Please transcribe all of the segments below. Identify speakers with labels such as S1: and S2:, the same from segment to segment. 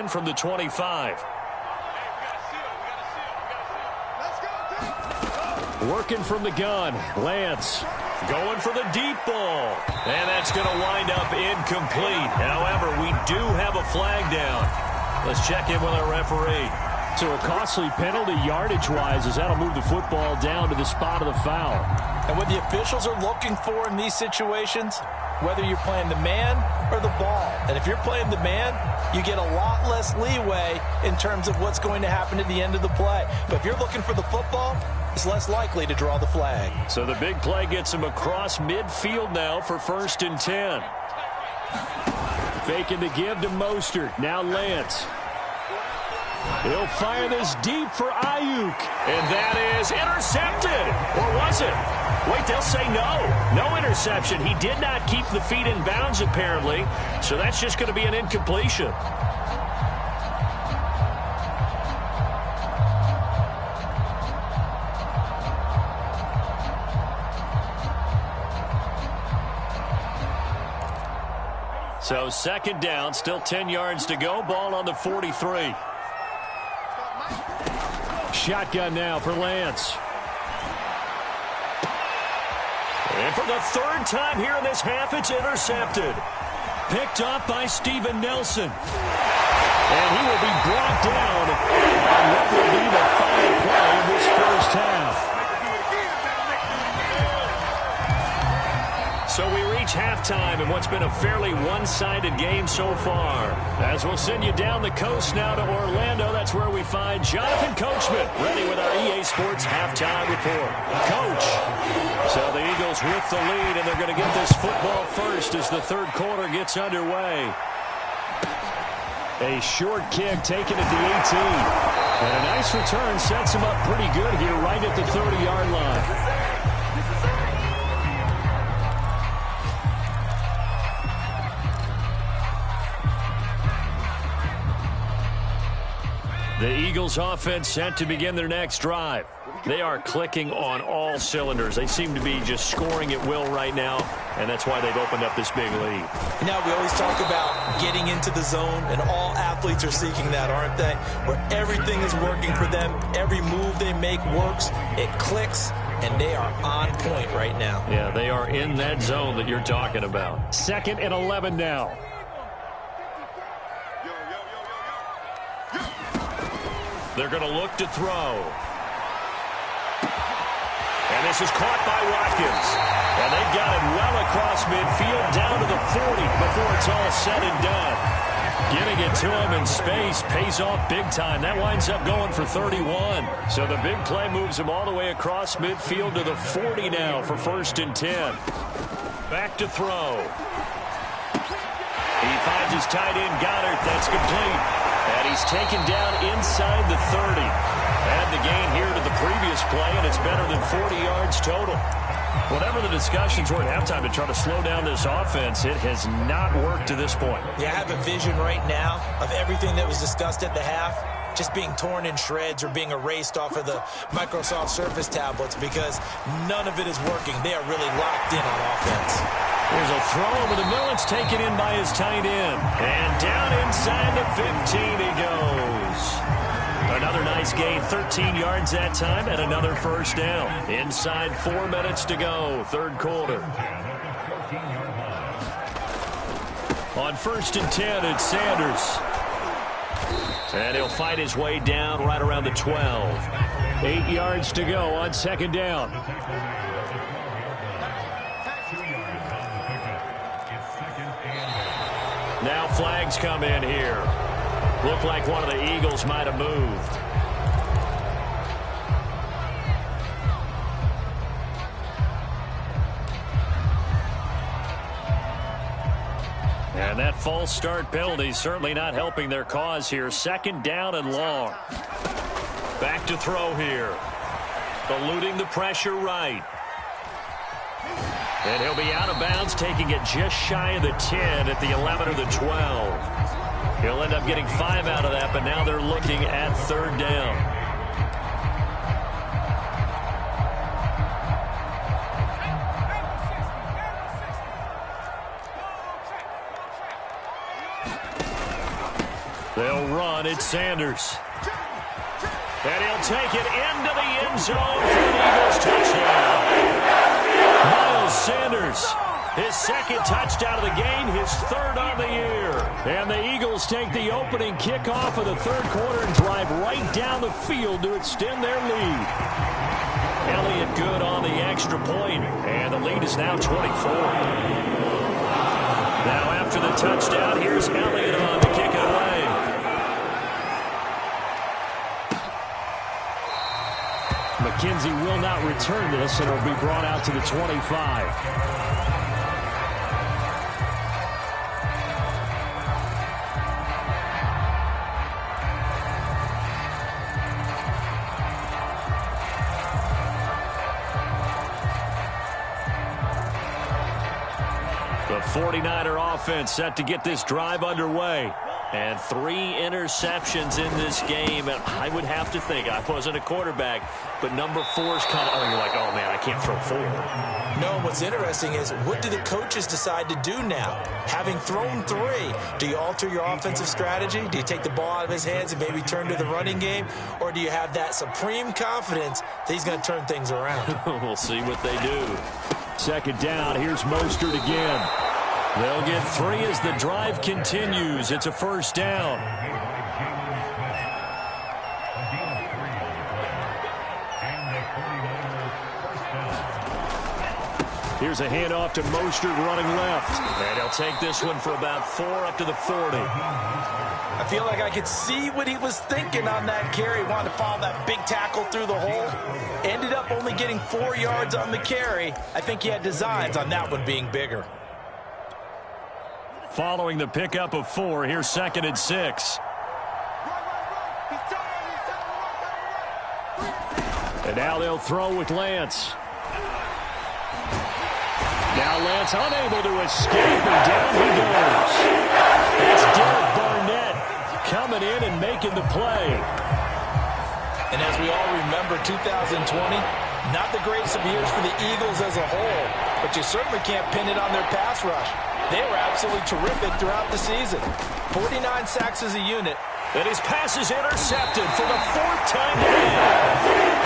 S1: again from the 25. Working from the gun, Lance going for the deep ball. And that's going to wind up incomplete. However, we do have a flag down. Let's check in with our referee.
S2: So a costly penalty yardage-wise as that'll move the football down to the spot of the foul.
S3: And what the officials are looking for in these situations, whether you're playing the man or the ball. And if you're playing the man, you get a lot less leeway in terms of what's going to happen at the end of the play. But if you're looking for the football, it's less likely to draw the flag.
S1: So the big play gets him across midfield now for 1st and 10.
S2: Faking the give to Mostert. Now Lance. He'll fire this deep for Ayuk.
S1: And that is intercepted. Or was it? Wait, they'll say no. No interception. He did not keep the feet in bounds, apparently. So that's just going to be an incompletion. So 2nd down, still 10 yards to go. Ball on the 43.
S2: Shotgun now for Lance.
S1: And for the 3rd time here in this half, it's intercepted. Picked off by Steven Nelson.
S2: And he will be brought down on what will be the final play of this 1st half.
S1: So we reach halftime in what's been a fairly one-sided game so far. As we'll send you down the coast now to Orlando, that's where we find Jonathan Coachman ready with our EA Sports halftime report. Coach, so the Eagles with the lead, and they're going to get this football first as the 3rd quarter gets underway.
S2: A short kick taken at the 18. And a nice return sets him up pretty good here right at the 30-yard line.
S1: The Eagles offense set to begin their next drive. They are clicking on all cylinders. They seem to be just scoring at will right now, and that's why they've opened up this big lead.
S3: Now, we always talk about getting into the zone, and all athletes are seeking that, aren't they? Where everything is working for them, every move they make works, it clicks, and they are on point right now.
S1: Yeah, they are in that zone that you're talking about.
S2: 2nd and 11 now.
S1: They're going to look to throw. And this is caught by Watkins. And they've got it well across midfield down to the 40 before it's all said and done. Getting it to him in space pays off big time. That winds up going for 31. So the big play moves him all the way across midfield to the 40 now for 1st and 10. Back to throw. He finds his tight end, Goddard. That's complete. And he's taken down inside the 30. Add the gain here to the previous play, and it's better than 40 yards total. Whatever the discussions were at halftime to try to slow down this offense, it has not worked to this point.
S3: Yeah, I have a vision right now of everything that was discussed at the half just being torn in shreds or being erased off of the Microsoft Surface tablets because none of it is working. They are really locked in on offense.
S1: There's a throw over the middle. It's taken in by his tight end. And down inside the 15 he goes. Another nice gain, 13 yards that time, and another 1st down. Inside 4 minutes to go, 3rd quarter. On 1st and 10, it's Sanders. And he'll fight his way down right around the 12.
S2: 8 yards to go on 2nd down.
S1: Now flags come in here. Looked like one of the Eagles might have moved. And that false start penalty certainly not helping their cause here. 2nd down and long. Back to throw here. Eluding the pressure right. And he'll be out of bounds, taking it just shy of the 10 at the 11 or the 12. He'll end up getting 5 out of that, but now they're looking at 3rd down. They'll run. It's Sanders. And he'll take it into the end zone for an Eagles touchdown. Miles Sanders, his second touchdown of the game, his third on the year. And the Eagles take the opening kickoff of the third quarter and drive right down the field to extend their lead. Elliott good on the extra point, and the lead is now 24. Now after the touchdown, here's Elliott on to kick it away. McKenzie will not return this, and it'll be brought out to the 25. The 49er offense set to get this drive underway. And 3 interceptions in this game. And I would have to think, I wasn't a quarterback, but number 4 is kind of, you're like, oh, man, I can't throw 4.
S3: No, what's interesting is, what do the coaches decide to do now? Having thrown 3, do you alter your offensive strategy? Do you take the ball out of his hands and maybe turn to the running game? Or do you have that supreme confidence that he's going to turn things around?
S1: We'll see what they do. Second down, here's Mostert again. They'll get 3 as the drive continues. It's a first down. Here's a handoff to Mostert running left. And he'll take this one for about 4 up to the 40.
S3: I feel like I could see what he was thinking on that carry. Wanted to follow that big tackle through the hole. Ended up only getting 4 yards on the carry. I think he had designs on that one being bigger.
S1: Following the pickup of 4, here's 2nd and 6. And now they'll throw with Lance. Now Lance unable to escape, and down he goes. That's Derek Barnett coming in and making the play.
S3: And as we all remember, 2020, not the greatest of years for the Eagles as a whole, but you certainly can't pin it on their pass rush. They were absolutely terrific throughout the season. 49 sacks as a unit.
S1: And his pass is intercepted for the 4th time today.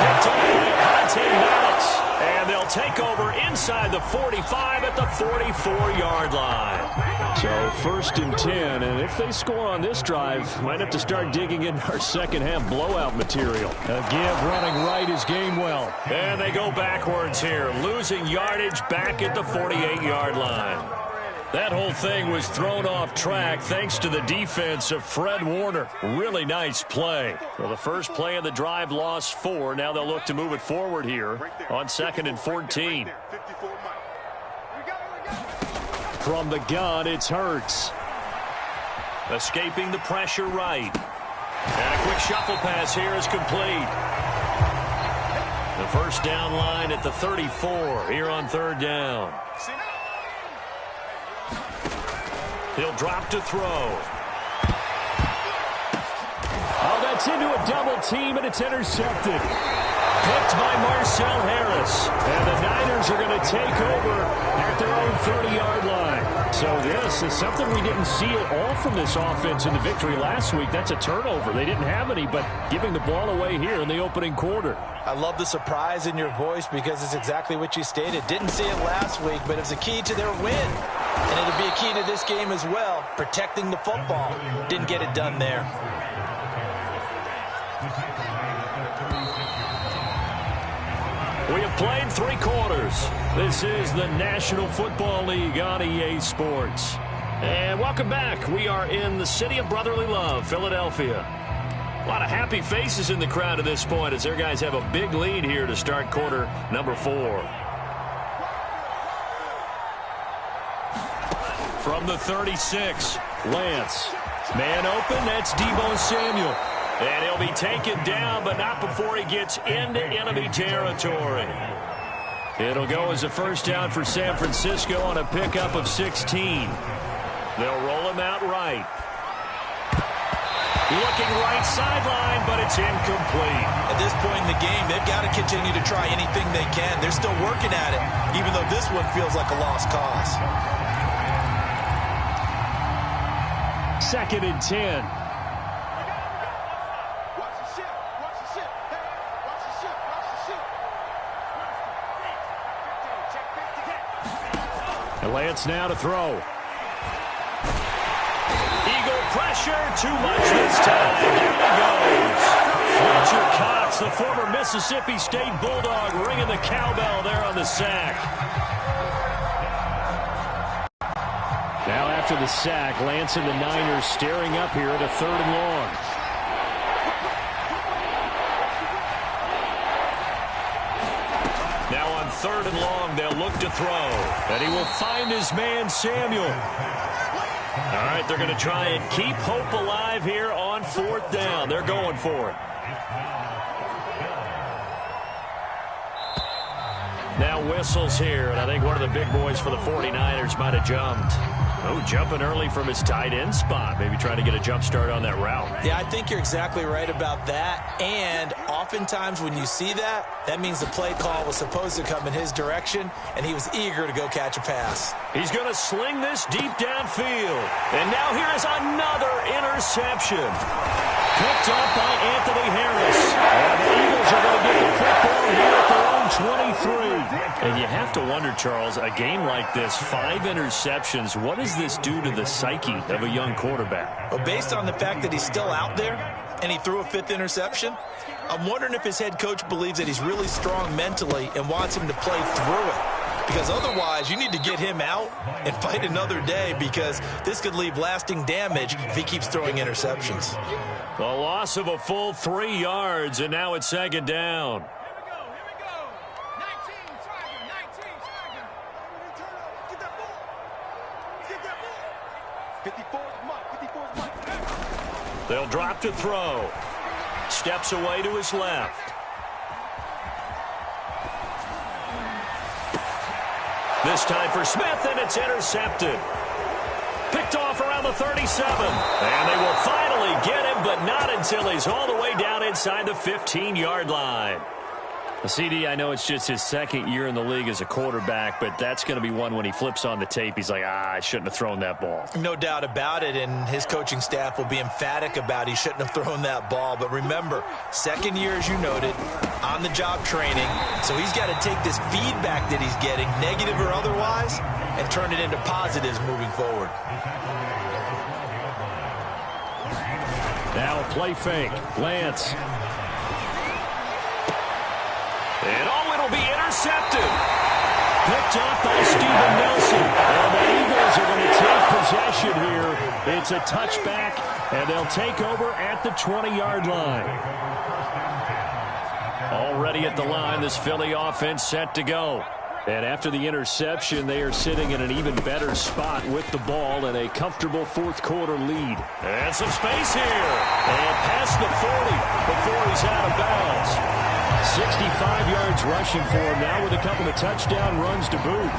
S1: Picked up by Conte Maddox. And they'll take over inside the 45 at the 44-yard line. So 1st and 10, and if they score on this drive, might have to start digging in our second-half blowout material. A give running right is Gainwell. And they go backwards here, losing yardage back at the 48-yard line. That whole thing was thrown off track thanks to the defense of Fred Warner. Really nice play. Well, the first play of the drive lost 4. Now they'll look to move it forward here on 2nd and 14. From the gun, it's Hurts. Escaping the pressure right. And a quick shuffle pass here is complete. The first down line at the 34 here on 3rd down. He'll drop to throw. Oh, that's into a double team, and it's intercepted. Picked by Marcel Harris. And the Niners are going to take over at their own 30-yard line. So this is something we didn't see at all from this offense in the victory last week. That's a turnover. They didn't have any, but giving the ball away here in the opening quarter.
S3: I love the surprise in your voice because it's exactly what you stated. Didn't see it last week, but it was a key to their win. And it'll be a key to this game as well, protecting the football. Didn't get it done there.
S1: We have played 3 quarters. This is the National Football League on EA Sports. And welcome back. We are in the city of brotherly love, Philadelphia. A lot of happy faces in the crowd at this point as their guys have a big lead here to start quarter number 4. From the 36, Lance. Man open, that's Deebo Samuel. And he'll be taken down, but not before he gets into enemy territory. It'll go as a first down for San Francisco on a pickup of 16. They'll roll him out right. Looking right sideline, but it's incomplete.
S3: At this point in the game, they've got to continue to try anything they can. They're still working at it, even though this one feels like a lost cause.
S1: 2nd and 10.
S2: Lance now to throw.
S1: Eagle pressure, too much this time. Down he goes. Fletcher Cox, the former Mississippi State Bulldog, ringing the cowbell there on the sack.
S2: Now after the sack, Lance and the Niners staring up here at a 3rd and long.
S1: Now on 3rd and long, they'll look to throw. And he will find his man, Samuel. All right, they're going to try and keep hope alive here on 4th down. They're going for it. Now whistles here, and I think one of the big boys for the 49ers might have jumped. Oh, jumping early from his tight end spot. Maybe trying to get a jump start on that route.
S3: Yeah, I think you're exactly right about that. And oftentimes when you see that, that means the play call was supposed to come in his direction, and he was eager to go catch a pass.
S1: He's going to sling this deep downfield. And now here is another interception. Picked up by Anthony Harris. And the Eagles are going to get the football here at their own 23. And you have to wonder, Charles, a game like this, 5 interceptions, what does this do to the psyche of a young quarterback?
S3: Well, based on the fact that he's still out there and he threw a 5th interception, I'm wondering if his head coach believes that he's really strong mentally and wants him to play through it. Because otherwise, you need to get him out and fight another day, because this could leave lasting damage if he keeps throwing interceptions.
S1: The loss of a full 3 yards, and now it's 2nd down. They'll drop to throw. Steps away to his left. This time for Smith, and it's intercepted. Picked off around the 37. And they will finally get him, but not until he's all the way down inside the 15-yard line.
S2: The CD, I know it's just his 2nd year in the league as a quarterback, but that's going to be one when he flips on the tape, he's like, I shouldn't have thrown that ball.
S3: No doubt about it, and his coaching staff will be emphatic about he shouldn't have thrown that ball. But remember, 2nd year, as you noted, on-the-job training, so he's got to take this feedback that he's getting, negative or otherwise, and turn it into positives moving forward.
S2: Now a play fake. Lance.
S1: And it'll be intercepted. Picked up by Steven Nelson. And the Eagles are going to take possession here. It's a touchback, and they'll take over at the 20-yard line. Already at the line, this Philly offense set to go. And after the interception, they are sitting in an even better spot with the ball and a comfortable 4th quarter lead. And some space here. And past the 40 before he's out of bounds. 65 yards rushing for him now with a couple of touchdown runs to boot.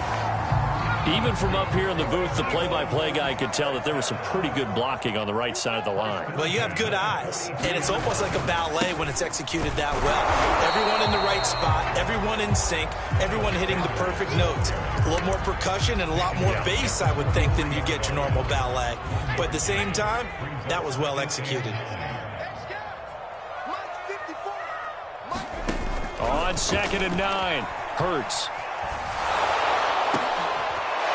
S1: Even from up here in the booth, the play-by-play guy could tell that there was some pretty good blocking on the right side of the line.
S3: Well, you have good eyes, and it's almost like a ballet when it's executed that well. Everyone in the right spot, everyone in sync, everyone hitting the perfect notes. A little more percussion and a lot more bass, I would think, than you get your normal ballet. But at the same time, that was well executed.
S1: On 2nd and 9, Hurts.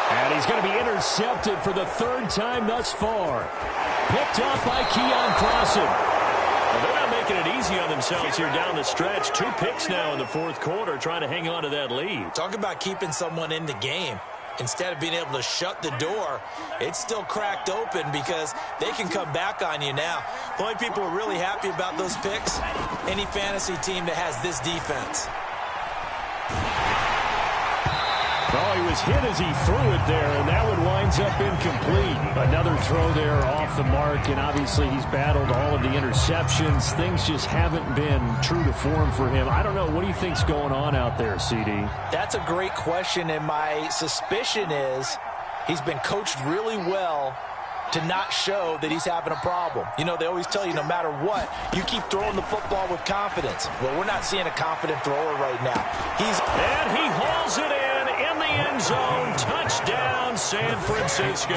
S2: And he's going to be intercepted for the 3rd time thus far. Picked off by Keon Clausen.
S1: Well, they're not making it easy on themselves here down the stretch. 2 picks now in the 4th quarter, trying to hang on to that lead.
S3: Talk about keeping someone in the game. Instead of being able to shut the door, it's still cracked open because they can come back on you now. The only people who are really happy about those picks, any fantasy team that has this defense.
S2: Oh, he was hit as he threw it there, and that one winds up incomplete. Another throw there off the mark, and obviously he's battled all of the interceptions. Things just haven't been true to form for him. I don't know. What do you think's going on out there, CD?
S3: That's a great question, and my suspicion is he's been coached really well to not show that he's having a problem. You know, they always tell you no matter what, you keep throwing the football with confidence. Well, we're not seeing a confident thrower right now.
S1: And he hauls it in the end zone. Touchdown, San Francisco.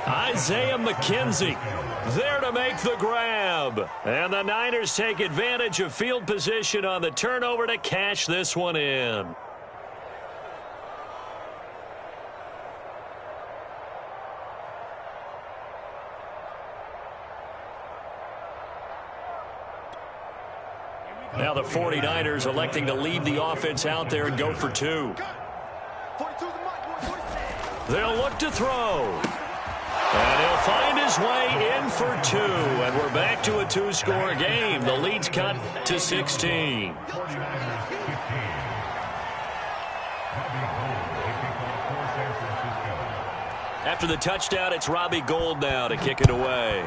S1: Isaiah McKenzie there to make the grab. And the Niners take advantage of field position on the turnover to cash this one in. Now the 49ers electing to leave the offense out there and go for two. They'll look to throw. And he'll find his way in for two. And we're back to a two-score game. The lead's cut to 16. After the touchdown, it's Robbie Gould now to kick it away.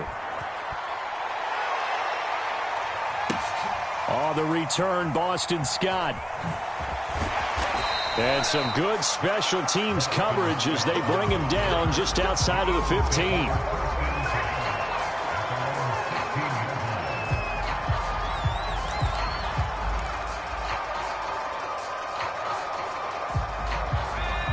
S2: Oh, the return, Boston Scott. And some good special teams coverage as they bring him down just outside of the 15.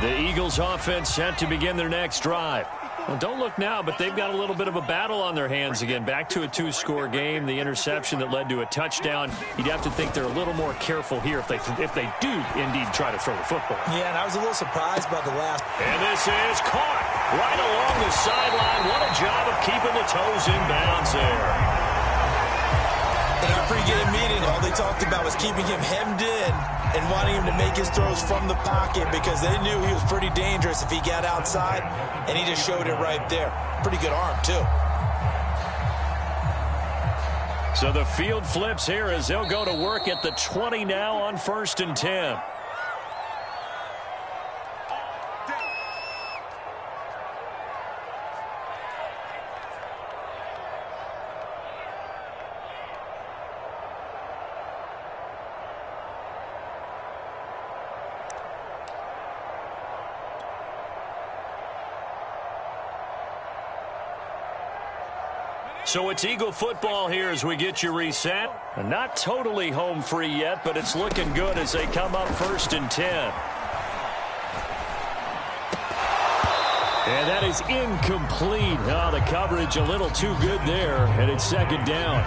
S2: The Eagles offense set to begin their next drive. Well, don't look now, but they've got a little bit of a battle on their hands again. Back to a two-score game. The interception that led to a touchdown. You'd have to think they're a little more careful here if they do indeed try to throw the football.
S3: Yeah, and I was a little surprised by the last.
S1: And this is caught right along the sideline. What a job of keeping the toes in bounds there.
S3: In our pregame meeting, all they talked about was keeping him hemmed in and wanting him to make his throws from the pocket because they knew he was pretty dangerous if he got outside, and he just showed it right there. Pretty good arm, too.
S1: So the field flips here as they'll go to work at the 20 now on 1st and 10. So it's Eagle football here as we get you reset. Not totally home free yet, but it's looking good as they come up 1st and 10.
S2: And that is incomplete. Oh, the coverage a little too good there, and it's 2nd down.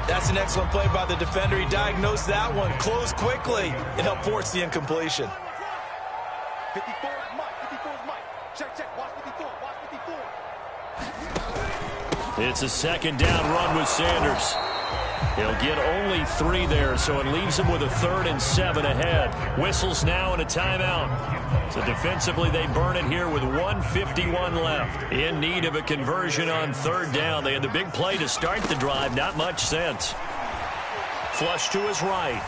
S3: That's an excellent play by the defender. He diagnosed that one, closed quickly, and helped force the incompletion.
S4: 54 is Mike. 54 is Mike. Check. Watch 54. Watch 54.
S1: It's a 2nd down run with Sanders. He'll get only 3 there, so it leaves him with a 3rd and 7 ahead. Whistles now and a timeout. So defensively, they burn it here with 1:51 left. In need of a conversion on 3rd down. They had the big play to start the drive. Not much sense. Flush to his right.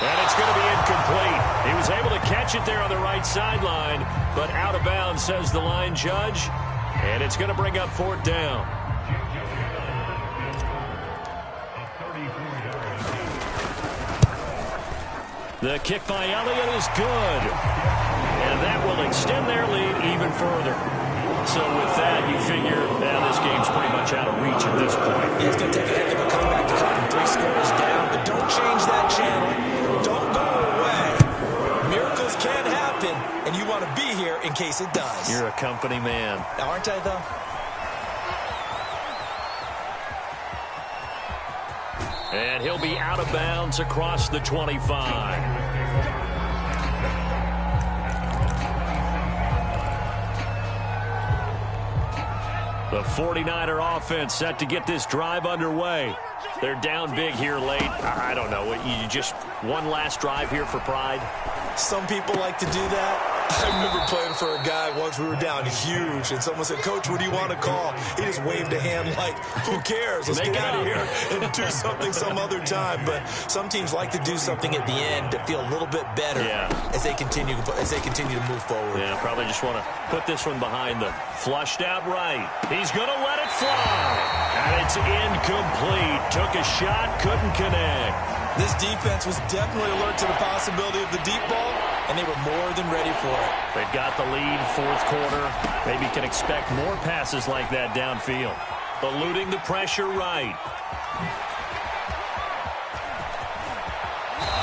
S1: And it's going to be incomplete. He was able to catch it there on the right sideline, but out of bounds, says the line judge. And it's going to bring up 4th down. The kick by Elliott is good. And that will extend their lead even further. So with that, you figure, this game's pretty much out of reach at this point.
S3: Yeah, it's going to take a heck of a comeback to cut from 3 scores down. But don't change that channel. Don't go away. Miracles can happen, and you want to be here in case it does.
S1: You're a company man.
S3: Aren't I, though?
S1: And he'll be out of bounds across the 25. The 49er offense set to get this drive underway. They're down big here late. I don't know. You just one last drive here for pride?
S3: Some people like to do that. I remember playing for a guy once. We were down huge, and someone said, "Coach, what do you want to call?" He just waved a hand like, "Who cares? Let's get out of here and do something some other time." But some teams like to do something at the end to feel a little bit better as they continue to move forward.
S1: Yeah, probably just want to put this one behind them. Flushed out right. He's going to let it fly. And it's incomplete. Took a shot, couldn't connect.
S3: This defense was definitely alert to the possibility of the deep ball, and they were more than ready for it.
S1: They've got the lead, 4th quarter. Maybe can expect more passes like that downfield. Eluding the pressure right.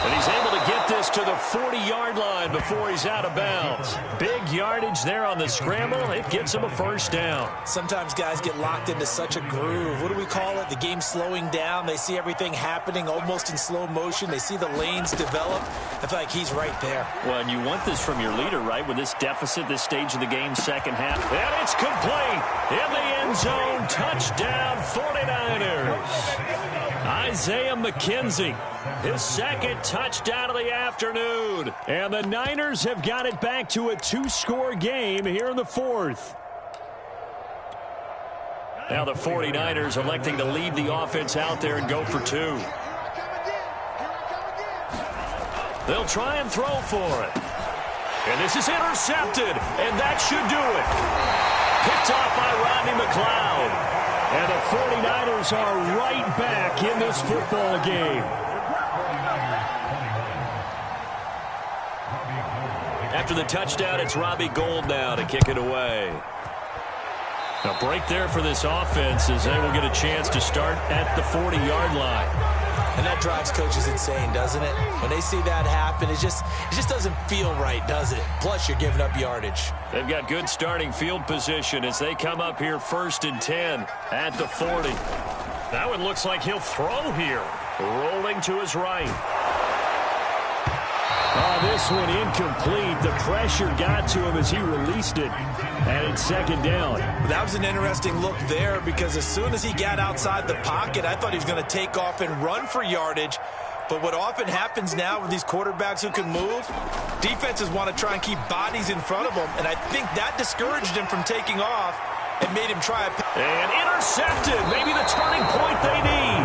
S1: And he's able to get this to the 40-yard line before he's out of bounds. Big yardage there on the scramble. It gets him a 1st down.
S3: Sometimes guys get locked into such a groove. What do we call it? The game's slowing down. They see everything happening almost in slow motion. They see the lanes develop. I feel like he's right there.
S1: Well, and you want this from your leader, right? With this deficit, this stage of the game, 2nd half. And it's complete. In the end zone. Touchdown, 49ers. Isaiah McKenzie. His second touchdown of the afternoon.
S2: And the Niners have got it back to a 2-score game here in the fourth.
S1: Now the 49ers electing to leave the offense out there and go for 2. They'll try and throw for it. And this is intercepted, and that should do it. Picked off by Rodney McLeod.
S2: And the 49ers are right back in this football game.
S1: After the touchdown, it's Robbie Gould now to kick it away. A break there for this offense as they will get a chance to start at the 40-yard line.
S3: And that drives coaches insane, doesn't it? When they see that happen, it just doesn't feel right, does it? Plus, you're giving up yardage.
S1: They've got good starting field position as they come up here 1st and 10 at the 40. That one looks like he'll throw here. Rolling to his right.
S2: Oh, this one incomplete. The pressure got to him as he released it. And it's 2nd down.
S3: That was an interesting look there because as soon as he got outside the pocket, I thought he was going to take off and run for yardage. But what often happens now with these quarterbacks who can move, defenses want to try and keep bodies in front of them. And I think that discouraged him from taking off and made him try.
S1: And intercepted. Maybe the turning point they need.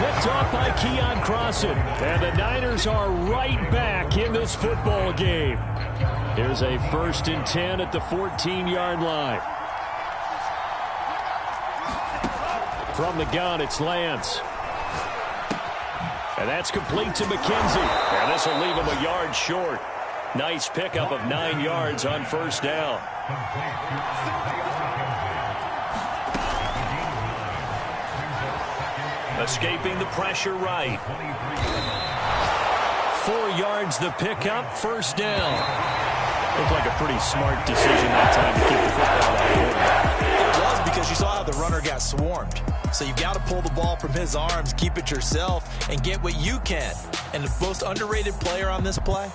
S2: Picked off by Keon Crossan. And the Niners are right back in this football game. Here's a 1st and 10 at the 14-yard line. From the gun, it's Lance. And that's complete to McKenzie.
S1: And this will leave him a yard short. Nice pickup of 9 yards on 1st down. Escaping the pressure right. 4 yards the pickup, 1st down.
S2: Looked like a pretty smart decision that time to keep the football out.
S3: It was because you saw how the runner got swarmed. So you've got to pull the ball from his arms, keep it yourself, and get what you can. And the most underrated player on this play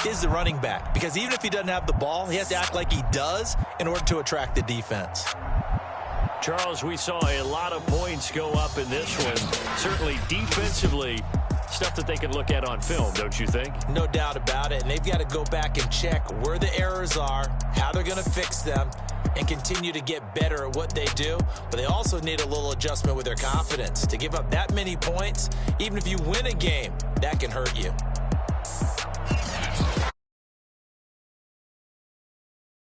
S3: is the running back. Because even if he doesn't have the ball, he has to act like he does in order to attract the defense.
S1: Charles, we saw a lot of points go up in this one. Certainly defensively, stuff that they can look at on film, don't you think?
S3: No doubt about it. And they've got to go back and check where the errors are, how they're going to fix them, and continue to get better at what they do. But they also need a little adjustment with their confidence. To give up that many points, even if you win a game, that can hurt you.